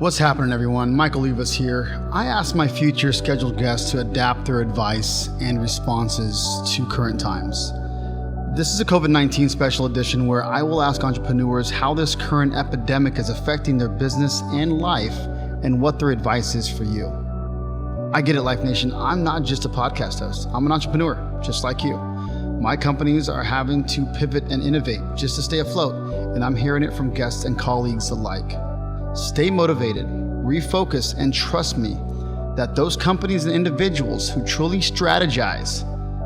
What's happening, everyone? Michael Olivas here. I asked my future scheduled guests to adapt their advice and responses to current times. This is a COVID-19 special edition where I will ask entrepreneurs how this current epidemic is affecting their business and life and what their advice is for you. I get it, Life Nation. I'm not just a podcast host. I'm an entrepreneur, just like you. My companies are having to pivot and innovate just to stay afloat, and I'm hearing it from guests and colleagues alike. Stay motivated, refocus, and trust me that those companies and individuals who truly strategize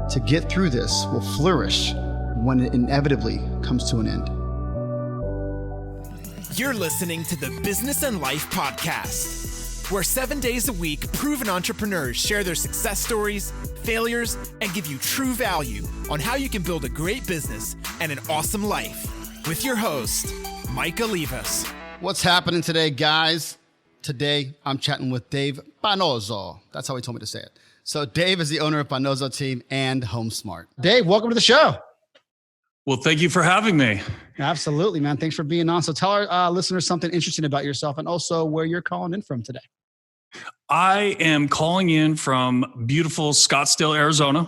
to get through this will flourish when it inevitably comes to an end. You're listening to the Business and Life Podcast, where 7 days a week, proven entrepreneurs share their success stories, failures, and give you true value on how you can build a great business and an awesome life. With your host, Mike Olivas. What's happening today, guys? Today, I'm chatting with Dave Panozzo. That's how he told me to say it. So Dave is the owner of Panozzo Team and HomeSmart. Dave, welcome to the show. Well, thank you for having me. Absolutely, man. Thanks for being on. So tell our listeners something interesting about yourself and also where you're calling in from today. I am calling in from beautiful Scottsdale, Arizona.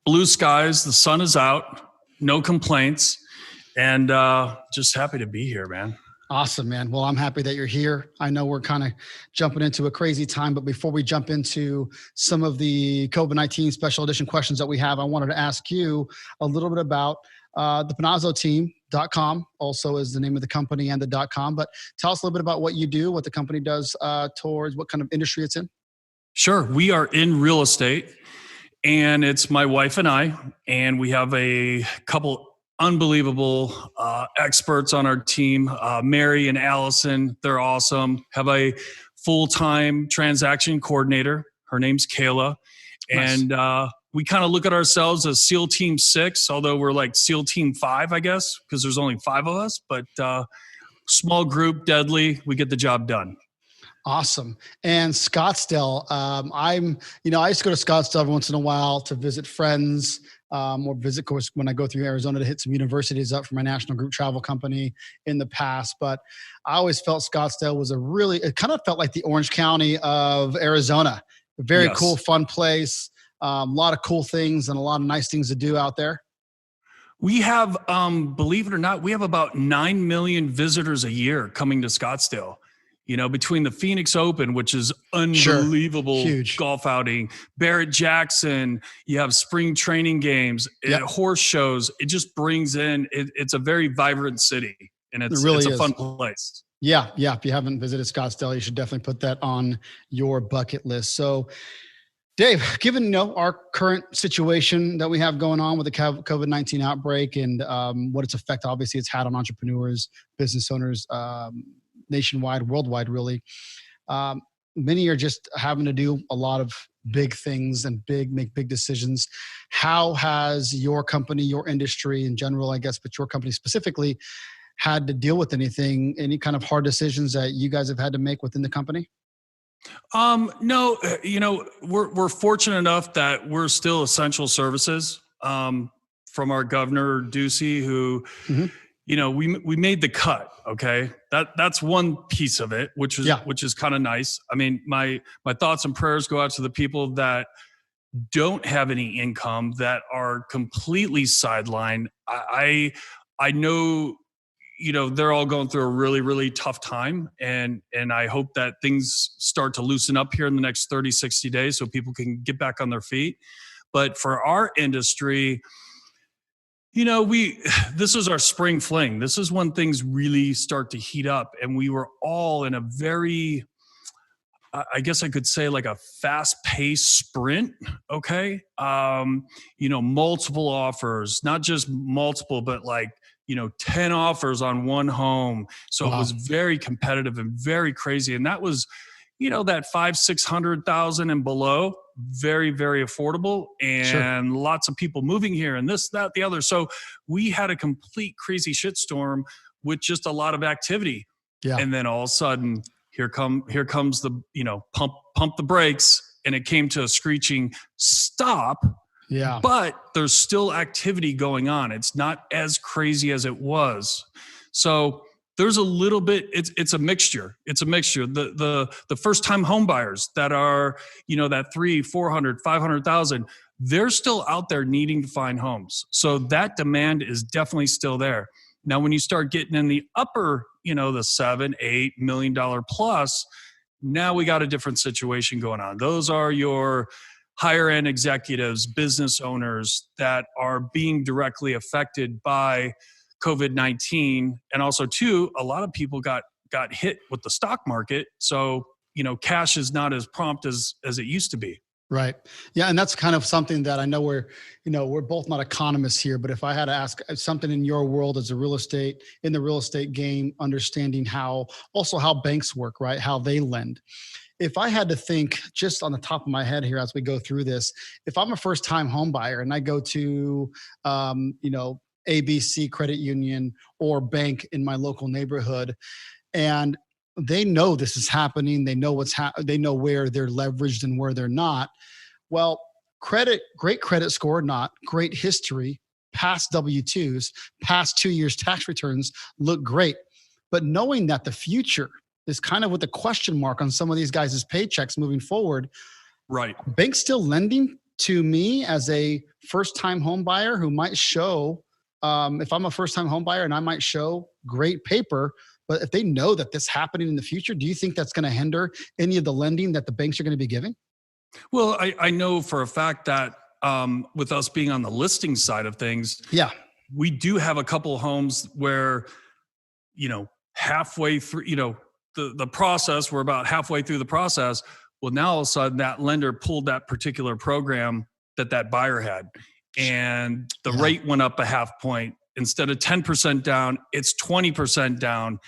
Blue skies, the sun is out, no complaints, and just happy to be here, man. Awesome, man. Well, I'm happy that you're here. I know we're kind of jumping into a crazy time, but before we jump into some of the COVID-19 special edition questions that we have, I wanted to ask you a little bit about the PanozzoTeam.com also is the name of the company and the .com, but tell us a little bit about what you do, what the company does towards what kind of industry it's in. Sure. We are in real estate, and it's my wife and I, and we have a couple unbelievable experts on our team, Mary and Allison. They're awesome. Have a full-time transaction coordinator. Her name's Kayla. Nice. And we kind of look at ourselves as SEAL Team 6, although we're like SEAL Team 5, I guess, because there's only 5 of us. But small group, deadly. We get the job done. Awesome. And Scottsdale, I used to go to Scottsdale every once in a while to visit friends, or visit, of course, when I go through Arizona to hit some universities up for my national group travel company in the past. But I always felt Scottsdale was it kind of felt like the Orange County of Arizona. A very cool, fun place. A lot of cool things and a lot of nice things to do out there. We have, believe it or not, we have about 9 million visitors a year coming to Scottsdale. You know, between the Phoenix Open, which is unbelievable golf outing, Barrett Jackson, you have spring training games, horse shows. It just brings in, it's a very vibrant city, and it's a fun place. Yeah. If you haven't visited Scottsdale, you should definitely put that on your bucket list. So, Dave, given our current situation that we have going on with the COVID-19 outbreak and what its effect, obviously, it's had on entrepreneurs, business owners, nationwide, worldwide, really. Many are just having to do a lot of big things and make big decisions. How has your company, your industry in general, I guess, but your company specifically, had to deal with any kind of hard decisions that you guys have had to make within the company? No, we're fortunate enough that we're still essential services, from our governor, Ducey, who, we made the cut. Okay. That's one piece of it, which is kind of nice. I mean, my thoughts and prayers go out to the people that don't have any income, that are completely sidelined. I know, they're all going through a really, really tough time. And I hope that things start to loosen up here in the next 30, 60 days so people can get back on their feet. But for our industry, this is our spring fling. This is when things really start to heat up. And we were all in a very, I guess I could say, like a fast-paced sprint, okay? Multiple offers, not just multiple, but 10 offers on one home. So It was very competitive and very crazy. And that was, that 500,000-600,000 and below, very, very affordable, and lots of people moving here and this, that, the other. So we had a complete crazy shitstorm with just a lot of activity. Yeah. And then all of a sudden, here comes the, pump the brakes, and it came to a screeching stop. Yeah. But there's still activity going on. It's not as crazy as it was. So there's a little bit, it's a mixture. It's a mixture. The first time home buyers that are, that 300, 400, 500,000, they're still out there needing to find homes. So that demand is definitely still there. Now, when you start getting in the upper, the $7-8 million plus, now we got a different situation going on. Those are your higher end executives, business owners that are being directly affected by COVID-19. And also too, a lot of people got hit with the stock market. So, cash is not as prompt as it used to be. Right. Yeah. And that's kind of something that I know we're both not economists here, but if I had to ask something in your world as in the real estate game, understanding how banks work, right? How they lend. If I had to think just on the top of my head here as we go through this, if I'm a first time home buyer and I go to, ABC credit union or bank in my local neighborhood, and they know this is happening, they know they know where they're leveraged and where they're not. Well, great credit score, not great history, past W-2s, past 2 years tax returns look great. But knowing that the future is kind of with a question mark on some of these guys' paychecks moving forward. Right. Banks still lending to me as a first-time home buyer who might show, if I'm a first-time home buyer and I might show great paper, but if they know that this happening in the future, do you think that's going to hinder any of the lending that the banks are going to be giving? Well, I know for a fact that with us being on the listing side of things, yeah, we do have a couple of homes where, halfway through, the process, we're about halfway through the process. Well, now all of a sudden that lender pulled that particular program that buyer had, and the rate went up a half point. Instead of 10% down, it's 20% down.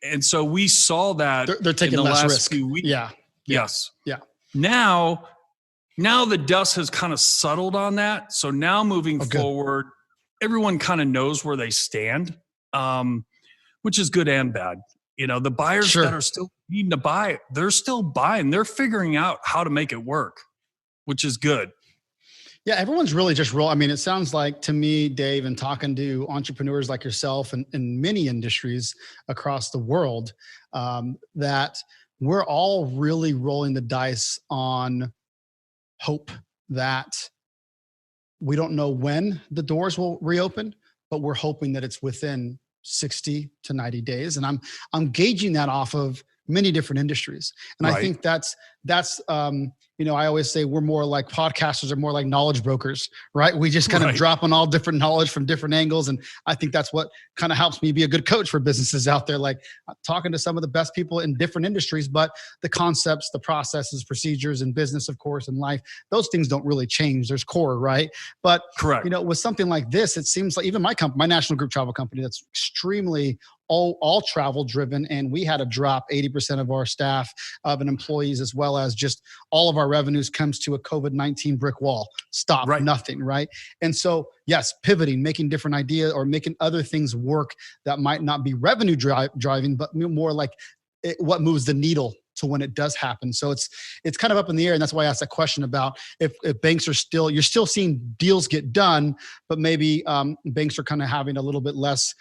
And so we saw that they're taking in the less last risk. few weeks. Yeah. Yes. Yeah. Now the dust has kind of settled on that. So now moving forward, everyone kind of knows where they stand, which is good and bad. The buyers that are still needing to buy, they're still buying. They're figuring out how to make it work, which is good. Yeah, everyone's really just it sounds like to me, Dave, and talking to entrepreneurs like yourself and in many industries across the world, that we're all really rolling the dice on hope that we don't know when the doors will reopen, but we're hoping that it's within 60 to 90 days. And I'm gauging that off of many different industries. And I think that's I always say we're more like podcasters are more like knowledge brokers, right? We just kind of drop on all different knowledge from different angles. And I think that's what kind of helps me be a good coach for businesses out there, like talking to some of the best people in different industries, but the concepts, the processes, procedures in business, of course, in life, those things don't really change. There's core, right? But, with something like this, it seems like even my company, my national group travel company, that's extremely all travel driven. And we had to drop 80% of our staff of an employees, as well as just all of our revenues comes to a COVID-19 brick wall. Stop, nothing, right? And so, yes, pivoting, making different ideas or making other things work that might not be revenue driving, but more like what moves the needle to when it does happen. So it's kind of up in the air. And that's why I asked that question about if banks are you're still seeing deals get done, but maybe banks are kind of having a little bit less,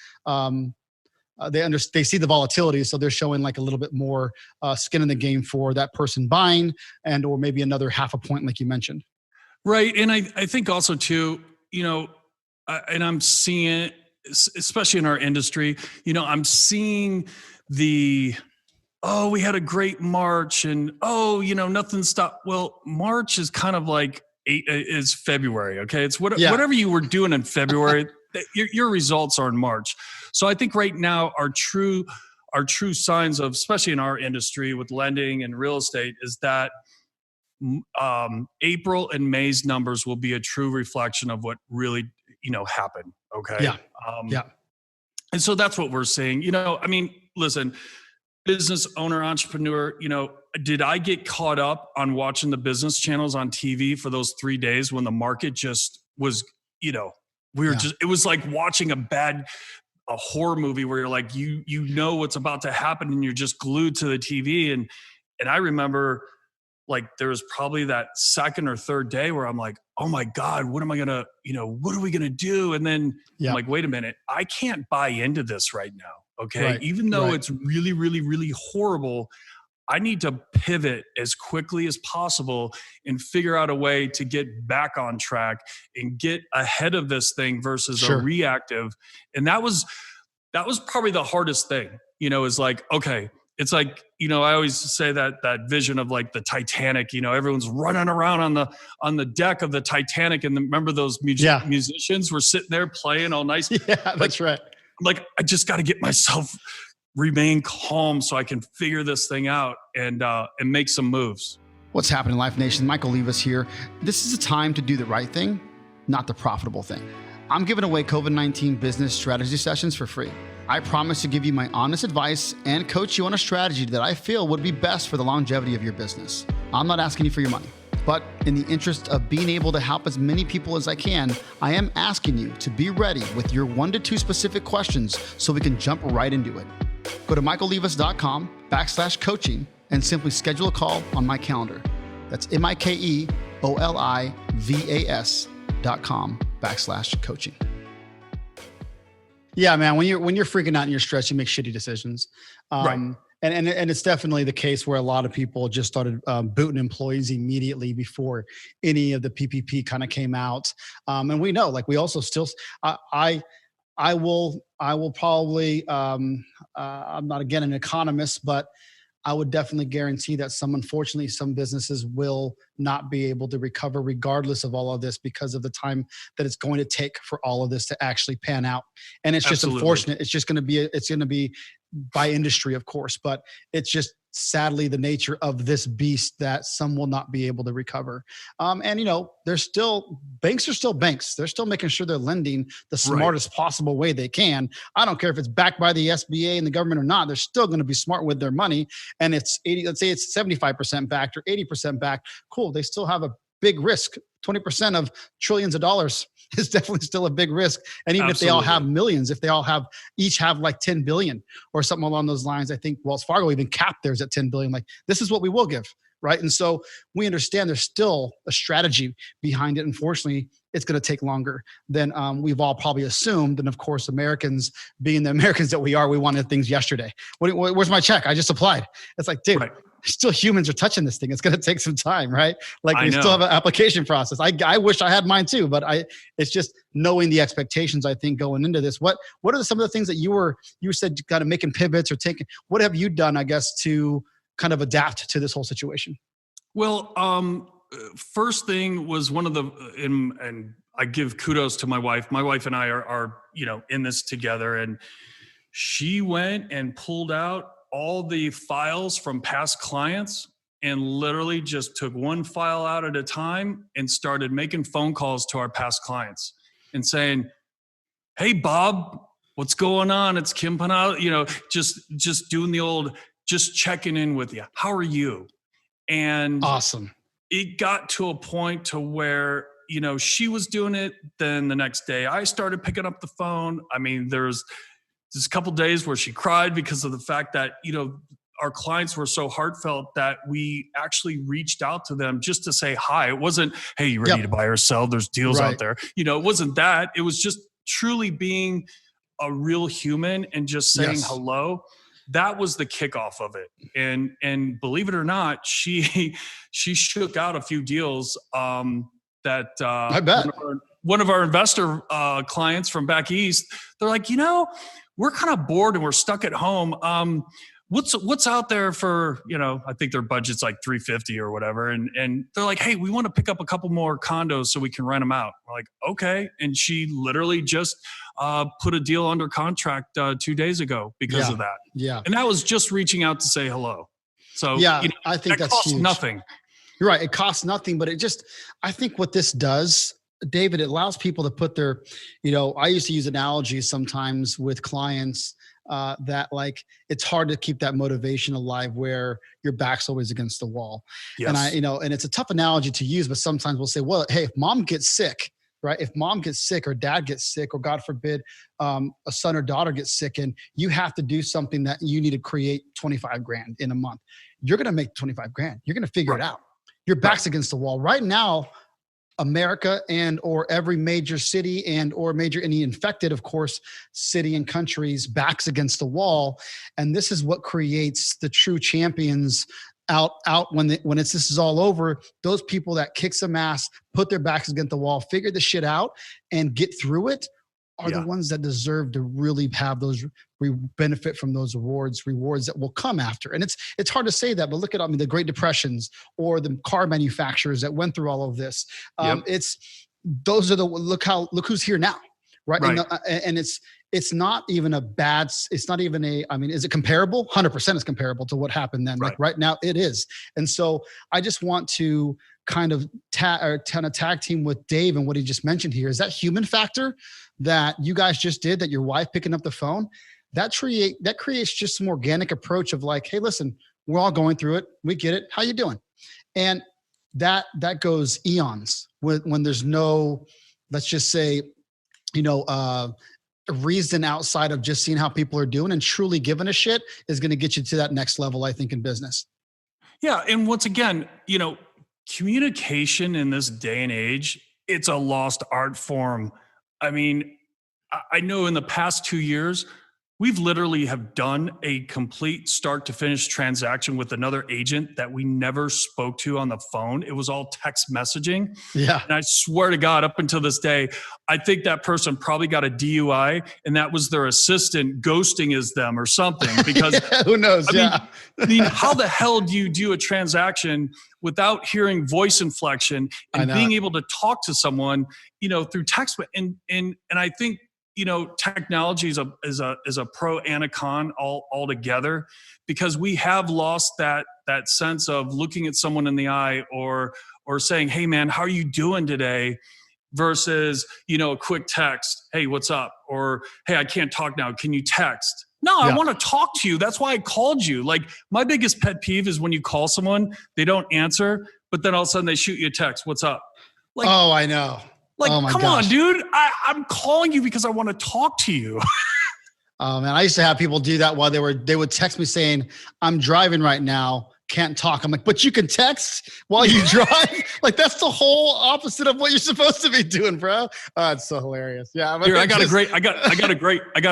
they see the volatility, so they're showing like a little bit more skin in the game for that person buying, and or maybe another half a point, like you mentioned. Right, and I think also too, and I'm seeing it, especially in our industry. I'm seeing we had a great March, and nothing stopped. Well, March is kind of like is February. Okay, it's whatever you were doing in February. Your results are in March. So I think right now our true signs of, especially in our industry with lending and real estate, is that April and May's numbers will be a true reflection of what really, happened. Okay. Yeah. And so that's what we're seeing. Listen, business owner, entrepreneur, did I get caught up on watching the business channels on TV for those 3 days when the market just was, it was like watching a horror movie where you're like, what's about to happen and you're just glued to the TV. And I remember like there was probably that second or third day where I'm like, oh my God, what am I going to, what are we going to do? And then I'm like, wait a minute, I can't buy into this right now. Okay. Right. Even though Right. it's really, really, really horrible, I need to pivot as quickly as possible and figure out a way to get back on track and get ahead of this thing versus a Sure. reactive. And that was probably the hardest thing, is like, okay, it's like, I always say that vision of like the Titanic, everyone's running around on the deck of the Titanic. And remember those Yeah. musicians were sitting there playing all nice. Yeah, that's right. I'm like, I just got to get myself remain calm so I can figure this thing out and make some moves. What's happening, Life Nation? Michael Levis here. This is a time to do the right thing, not the profitable thing. I'm giving away COVID-19 business strategy sessions for free. I promise to give you my honest advice and coach you on a strategy that I feel would be best for the longevity of your business. I'm not asking you for your money, but in the interest of being able to help as many people as I can, I am asking you to be ready with your 1 to 2 specific questions so we can jump right into it. Go to michaellevis.com/coaching and simply schedule a call on my calendar. That's michaelolivas.com/coaching. Yeah, man. When you're freaking out and you're stressed, you make shitty decisions. Right. And it's definitely the case where a lot of people just started booting employees immediately before any of the PPP kind of came out. And we know, like, we also still, I will probably, I'm not again an economist, but I would definitely guarantee that unfortunately, some businesses will not be able to recover regardless of all of this because of the time that it's going to take for all of this to actually pan out. And it's just unfortunate. It's just going to be by industry, of course, but it's just sadly the nature of this beast that some will not be able to recover. And there's still banks are still banks. They're still making sure they're lending the smartest possible way they can. I don't care if it's backed by the SBA and the government or not. They're still going to be smart with their money. And it's let's say it's 75% backed or 80% backed. Cool. They still have a big risk. 20% of trillions of dollars is definitely still a big risk. And even if they all have millions, if they all each have like 10 billion or something along those lines, I think Wells Fargo even capped theirs at 10 billion. Like, this is what we will give. Right. And so we understand there's still a strategy behind it. Unfortunately, it's going to take longer than we've all probably assumed. And of course, Americans, being the Americans that we are, we wanted things yesterday. Where's my check? I just applied. It's like, dude, still humans are touching this thing. It's going to take some time, right? Like, we still have an application process. I wish I had mine too, but it's just knowing the expectations, I think, going into this. What are some of the things that you said kind of making pivots or taking, what have you done, I guess, to kind of adapt to this whole situation? Well, first thing was and I give kudos to my wife. My wife and I are in this together, and she went and pulled out all the files from past clients and literally just took one file out at a time and started making phone calls to our past clients and saying, "Hey, Bob, what's going on? It's Kim Panozzo," just doing the old, just checking in with you. How are you? And awesome. It got to a point to where, she was doing it. Then the next day I started picking up the phone. I mean, there's a couple days where she cried because of the fact that, our clients were so heartfelt that we actually reached out to them just to say hi. It wasn't, "Hey, you ready to buy or sell? There's deals out there." It wasn't that. It was just truly being a real human and just saying hello. That was the kickoff of it. And believe it or not, she shook out a few deals that I bet. One of our investor clients from back east, they're like, we're kind of bored and we're stuck at home. What's out there for, I think their budget's like $350 or whatever. And they're like, "Hey, we want to pick up a couple more condos so we can rent them out." We're like, "Okay." And she literally just put a deal under contract 2 days ago because of that. Yeah. And that was just reaching out to say hello. So I think that costs huge. Nothing. You're right. It costs nothing, but I think what this does, David, it allows people to put their, I used to use analogies sometimes with clients that, like, it's hard to keep that motivation alive where your back's always against the wall. Yes. And and it's a tough analogy to use, but sometimes we'll say, well, hey, if mom gets sick, right? If mom gets sick or dad gets sick, or God forbid, a son or daughter gets sick, and you have to do something that you need to create 25 grand in a month, you're going to make 25 grand. You're going to figure it out. Your back's against the wall right now. America and or every major city and or major any infected, of course, city and countries backs against the wall. And this is what creates the true champions out when this is all over. Those people that kick some ass, put their backs against the wall, figure the shit out and get through it are the ones that deserve to really have those benefit from those rewards that will come after. And it's hard to say that, but look at the Great Depressions or the car manufacturers that went through all of this. It's those are the look who's here now, right? And it's not even a bad. It's not even a. I mean, is it comparable? 100% is comparable to what happened then. Like right now, it is. And so I just want to kind of tag team with Dave and what he just mentioned here. Is that human factor that you guys just did, that your wife picking up the phone, that creates just some organic approach of like, hey, listen, we're all going through it. We get it. How you doing? And that goes eons when there's no, let's just say, a reason outside of just seeing how people are doing, and truly giving a shit is going to get you to that next level, I think, in business. Yeah. And once again, communication in this day and age, it's a lost art form. I mean, I know in the past 2 years, we've literally have done a complete start to finish transaction with another agent that we never spoke to on the phone. It was all text messaging. Yeah. And I swear to God, up until this day, I think that person probably got a DUI and that was their assistant ghosting as them or something, because who knows? I mean, how the hell do you do a transaction without hearing voice inflection and being able to talk to someone, through text? And I think, technology is a pro and a con all together, because we have lost that sense of looking at someone in the eye or saying, hey man, how are you doing today? Versus, a quick text. Hey, what's up? Or, hey, I can't talk now. Can you text? No, I want to talk to you. That's why I called you. Like, my biggest pet peeve is when you call someone, they don't answer, but then all of a sudden they shoot you a text. What's up? Like, oh, I know. Like, come on, dude. I'm calling you because I want to talk to you. Oh man, I used to have people do that while they would text me saying, I'm driving right now, can't talk. I'm like, but you can text while you drive? Like, that's the whole opposite of what you're supposed to be doing, bro. It's so hilarious. Yeah. Here, I got a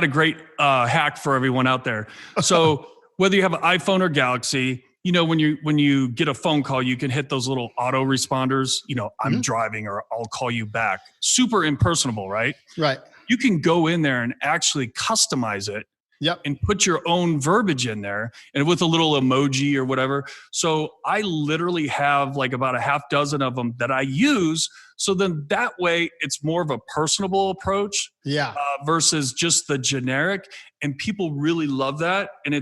great hack for everyone out there. So whether you have an iPhone or Galaxy, when you get a phone call, you can hit those little auto responders, I'm driving, or I'll call you back. Super impersonable, right? Right. You can go in there and actually customize it. Yep. And put your own verbiage in there, and with a little emoji or whatever. So I literally have like about a half dozen of them that I use. So then that way it's more of a personable approach versus just the generic. And people really love that. And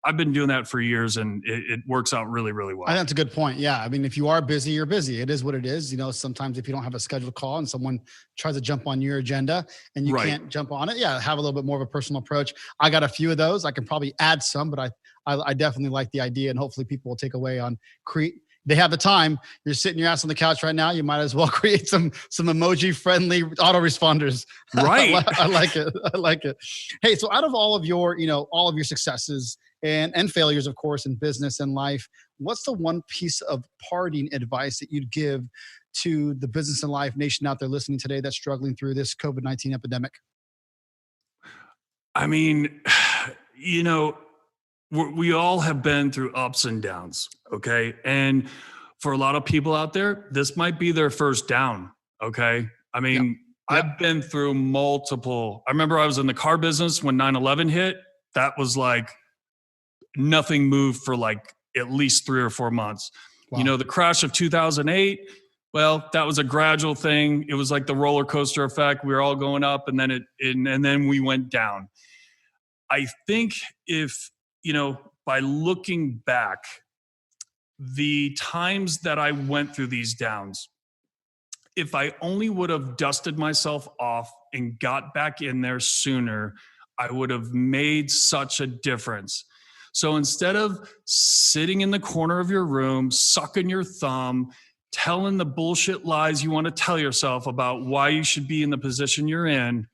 I've been doing that for years, and it works out really, really well. I think that's a good point. Yeah. I mean, if you are busy, you're busy. It is what it is. Sometimes if you don't have a scheduled call and someone tries to jump on your agenda and you can't jump on it, have a little bit more of a personal approach. I got a few of those. I can probably add some, but I definitely like the idea, and hopefully people will take away on they have the time. You're sitting your ass on the couch right now. You might as well create some emoji friendly autoresponders. Right. I like it. I like it. Hey, so out of all of your successes and failures, of course, in business and life, what's the one piece of parting advice that you'd give to the business and life nation out there listening today that's struggling through this COVID-19 epidemic? I mean, we all have been through ups and downs, okay? And for a lot of people out there, this might be their first down, okay? I mean, I've been through multiple. I remember I was in the car business when 9/11 hit. That was like nothing moved for like at least 3 or 4 months. Wow. The crash of 2008, well, that was a gradual thing. It was like the roller coaster effect. We were all going up, and then we went down. I think if, by looking back, the times that I went through these downs, if I only would have dusted myself off and got back in there sooner, I would have made such a difference. So instead of sitting in the corner of your room, sucking your thumb, telling the bullshit lies you want to tell yourself about why you should be in the position you're in,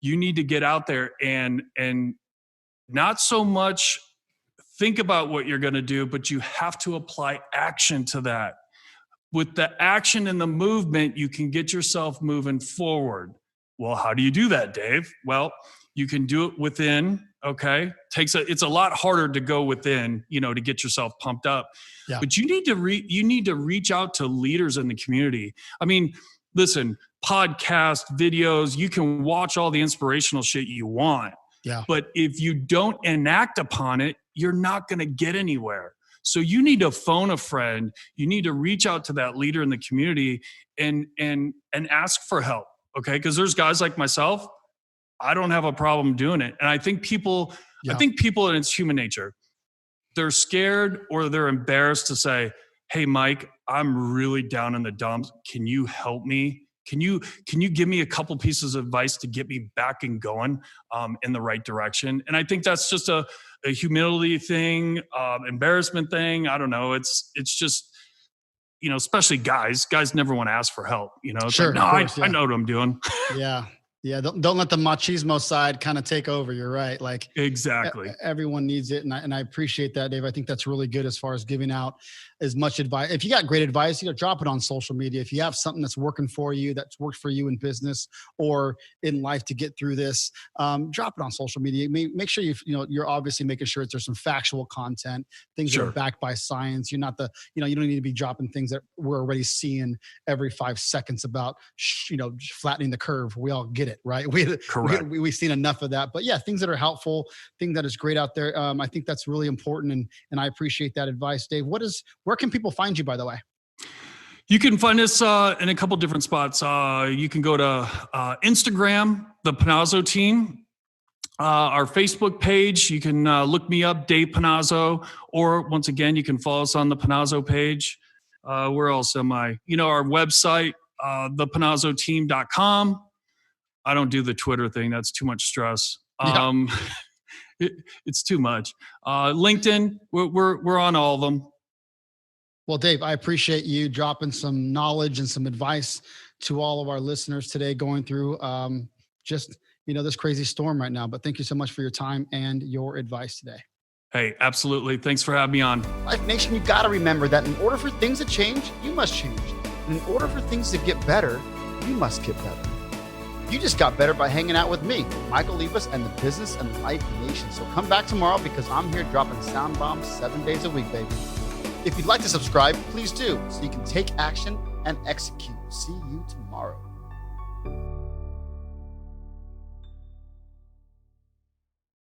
you need to get out there and not so much think about what you're going to do, but you have to apply action to that. with the action and the movement, you can get yourself moving forward. Well, how do you do that, Dave? Well, you can do it within. Okay. It's a lot harder to go within, to get yourself pumped up, but you need to reach out to leaders in the community. I mean, listen, podcast, videos, you can watch all the inspirational shit you want. Yeah. But if you don't enact upon it, you're not going to get anywhere. So you need to phone a friend. You need to reach out to that leader in the community and ask for help. Okay. Because there's guys like myself, I don't have a problem doing it. And I think people, and it's human nature, they're scared or they're embarrassed to say, hey, Mike, I'm really down in the dumps. Can you help me? Can you give me a couple pieces of advice to get me back and going in the right direction? And I think that's just a humility thing, embarrassment thing. I don't know. It's just, especially guys never want to ask for help. It's sure, like, no, I know what I'm doing. Yeah. Yeah. Don't let the machismo side kind of take over. You're right. Like exactly. Everyone needs it. And I appreciate that, Dave. I think that's really good as far as giving out as much advice. If you got great advice, drop it on social media. If you have something that's working for you, that's worked for you in business or in life to get through this, drop it on social media. Make sure you're obviously making sure that there's some factual content, things that are backed by science. You're not you don't need to be dropping things that we're already seeing every 5 seconds about, flattening the curve. We all get it, right? We've seen enough of that, but yeah, things that are helpful, things that is great out there. I think that's really important. And I appreciate that advice, Dave. Where can people find you, by the way? You can find us in a couple different spots. You can go to Instagram, the Panozzo team, our Facebook page. You can look me up, Dave Panozzo, or once again, you can follow us on the Panozzo page. Where else am I? Our website, thepanozzoteam.com. I don't do the Twitter thing. That's too much stress. It's too much. LinkedIn, we're on all of them. Well, Dave, I appreciate you dropping some knowledge and some advice to all of our listeners today going through this crazy storm right now. But thank you so much for your time and your advice today. Hey, absolutely. Thanks for having me on. Life Nation, you got to remember that in order for things to change, you must change. And in order for things to get better, you must get better. You just got better by hanging out with me, Michael Leibus, and the Business and Life Nation. So come back tomorrow because I'm here dropping sound bombs 7 days a week, baby. If you'd like to subscribe, please do, so you can take action and execute. See you tomorrow.